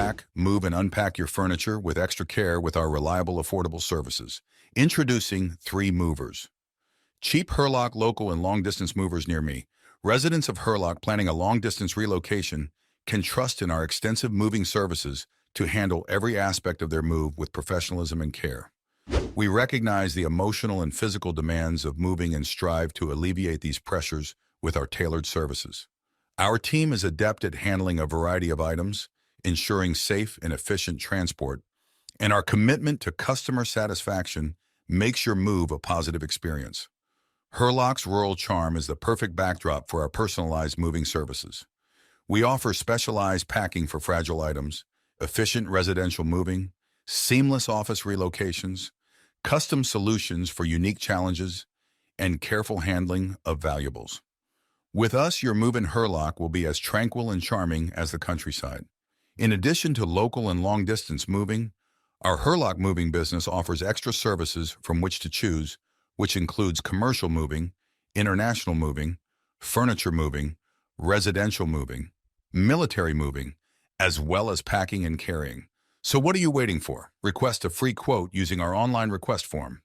pack, move, and unpack your furniture with extra care with our reliable, affordable services. Introducing 3 Movers. Cheap Hurlock local and long-distance movers near me. Residents of Hurlock planning a long-distance relocation can trust in our extensive moving services to handle every aspect of their move with professionalism and care. We recognize the emotional and physical demands of moving and strive to alleviate these pressures with our tailored services. Our team is adept at handling a variety of items, ensuring safe and efficient transport, and our commitment to customer satisfaction makes your move a positive experience. Hurlock's rural charm is the perfect backdrop for our personalized moving services. We offer specialized packing for fragile items, efficient residential moving, seamless office relocations, custom solutions for unique challenges, and careful handling of valuables. With us, your move in Hurlock will be as tranquil and charming as the countryside. In addition to local and long-distance moving, our Hurlock moving business offers extra services from which to choose, which includes commercial moving, international moving, furniture moving, residential moving, military moving, as well as packing and carrying. So what are you waiting for? Request a free quote using our online request form.